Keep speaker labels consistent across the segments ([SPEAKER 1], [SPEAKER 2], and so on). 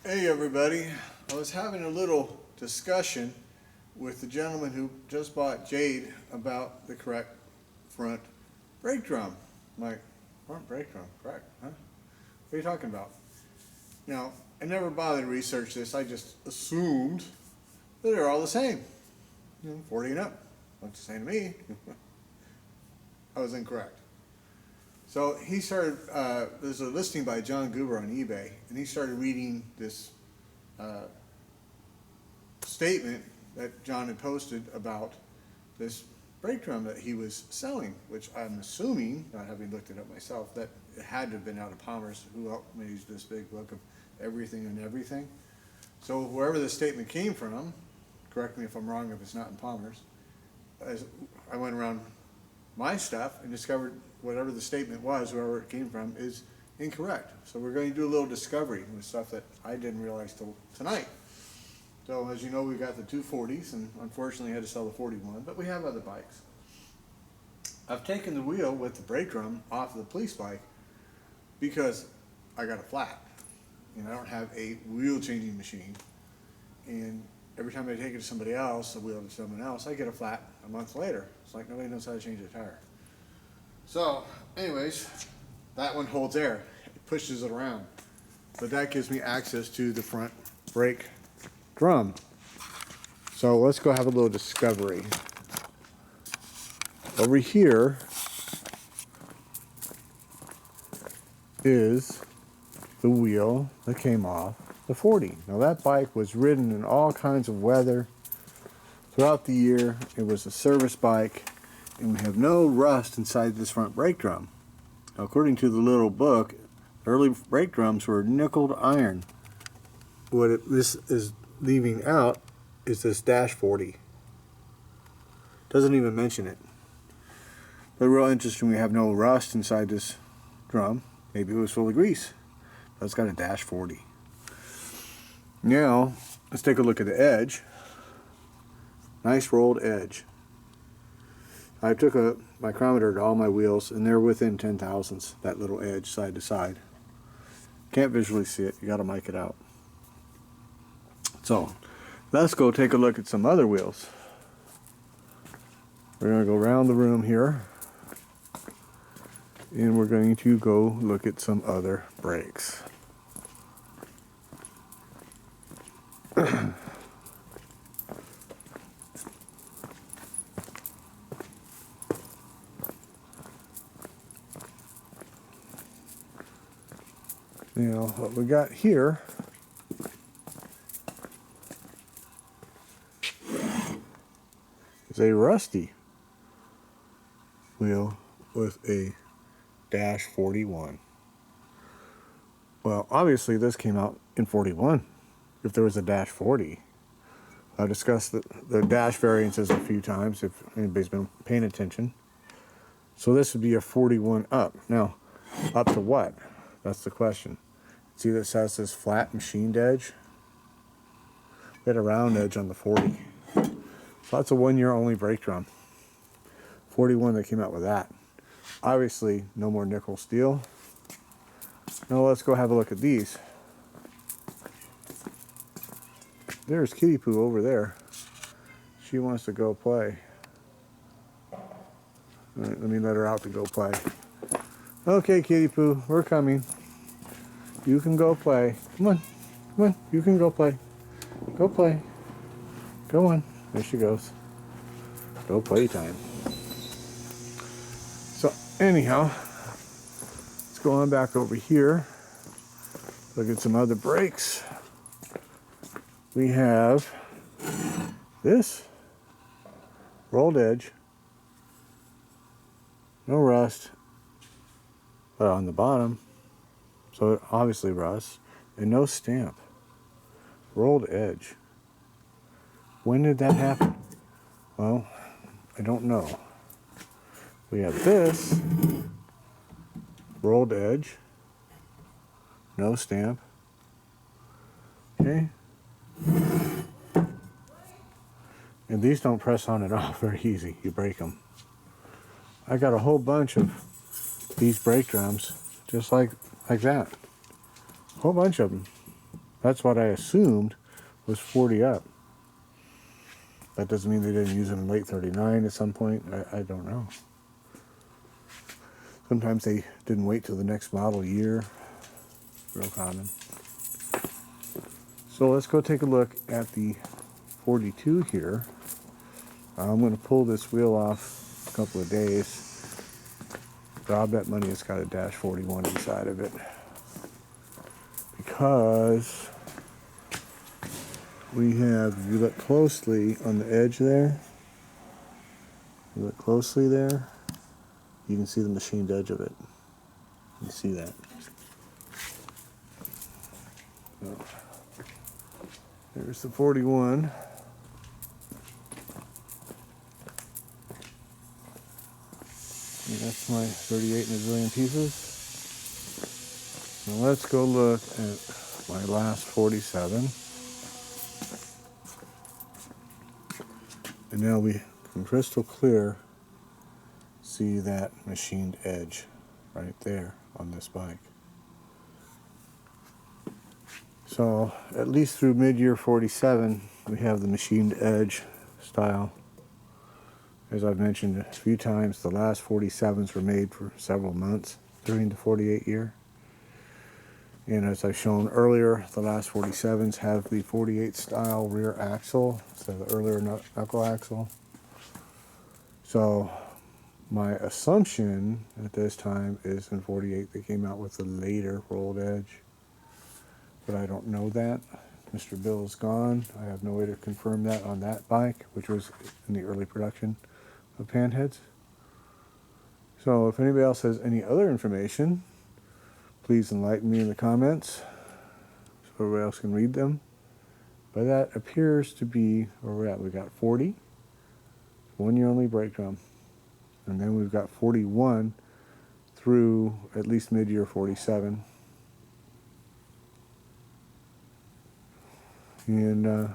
[SPEAKER 1] Hey everybody, I was having a little discussion with the gentleman who just bought Jade about the correct front brake drum. I'm like, front brake drum, correct, huh? What are you talking about? Now, I never bothered to research this, I just assumed that they're all the same. 40 and up. What's the same to me? I was incorrect. So he started, there's a listing by John Goober on eBay, and he started reading this statement that John had posted about this brake drum that he was selling, which I'm assuming, not having looked it up myself, that it had to have been out of Palmer's. Who else made this big book of everything and everything? So wherever the statement came from, correct me if I'm wrong if it's not in Palmer's, as I went around my stuff and discovered whatever the statement was, wherever it came from, is incorrect. So we're going to do a little discovery with stuff that I didn't realize till tonight. So as you know, we've got the 240s, and unfortunately I had to sell the 41, but we have other bikes. I've taken the wheel with the brake drum off of the police bike because I got a flat, and I don't have a wheel changing machine. And every time I take it to somebody else, a wheel to someone else, I get a flat a month later. It's like nobody knows how to change a tire. So, anyways, that one holds air. It pushes it around. But that gives me access to the front brake drum. So let's go have a little discovery. Over here is the wheel that came off the 40. Now that bike was ridden in all kinds of weather throughout the year. It was a service bike, and we have no rust inside this front brake drum. Now, according to the little book, early brake drums were nickeled iron. This is leaving out is this dash 40. Doesn't even mention it. But real interesting, we have no rust inside this drum. Maybe it was full of grease. But it's got a dash 40. Now, let's take a look at the edge. Nice rolled edge. I took a micrometer to all my wheels, and they're within 10 thousandths, that little edge side to side. Can't visually see it, you gotta mic it out. So, let's go take a look at some other wheels. We're gonna go around the room here, and we're going to go look at some other brakes. Now, what we got here is a rusty wheel with a dash 41. Well, obviously this came out in 41 if there was a dash 40. I've discussed the dash variances a few times if anybody's been paying attention. So this would be a 41 up. Now, up to what? That's the question. See, this has this flat machined edge. We had a round edge on the 40. So that's a 1 year only brake drum. 41 that came out with that. Obviously, no more nickel steel. Now let's go have a look at these. There's Kitty Poo over there. She wants to go play. All right, let me let her out to go play. Okay, Kitty Poo, we're coming. You can go play. Come on. Come on. You can go play. Go play. Go on. There she goes. Go play time. So, anyhow, let's go on back over here. Look at some other brakes. We have this rolled edge. No rust. But on the bottom. So it obviously rust, and no stamp. Rolled edge. When did that happen? Well, I don't know. We have this rolled edge, no stamp. Okay. And these don't press on at all very easy. You break them. I got a whole bunch of these brake drums, just like that. A whole bunch of them. That's what I assumed was 40 up. That doesn't mean they didn't use them in late 39 at some point. I don't know. Sometimes they didn't wait till the next model year. Real common. So let's go take a look at the 42 here. I'm going to pull this wheel off a couple of days. Rob, that money has got a dash 41 inside of it. Because we have, if you look closely on the edge there, you look closely there, you can see the machined edge of it. You see that. So, there's the 41. And that's my 38 and a zillion pieces. Now let's go look at my last 47. And now we can crystal clear see that machined edge right there on this bike. So at least through mid-year 47, we have the machined edge style. As I've mentioned a few times, the last 47s were made for several months during the 48 year. And as I've shown earlier, the last 47s have the 48 style rear axle, so the earlier knuckle axle. So my assumption at this time is in 48 they came out with a later rolled edge. But I don't know that. Mr. Bill is gone. I have no way to confirm that on that bike, which was in the early production of panheads. So if anybody else has any other information, please enlighten me in the comments so everybody else can read them. But that appears to be where we're at. We got 40, 1 year only brake drum. And then we've got 41 through at least mid-year 47. And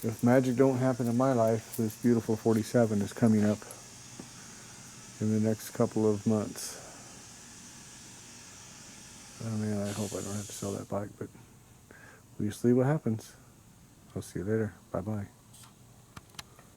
[SPEAKER 1] if magic don't happen in my life, this beautiful 47 is coming up in the next couple of months. I mean, I hope I don't have to sell that bike, but we'll see what happens. I'll see you later. Bye-bye.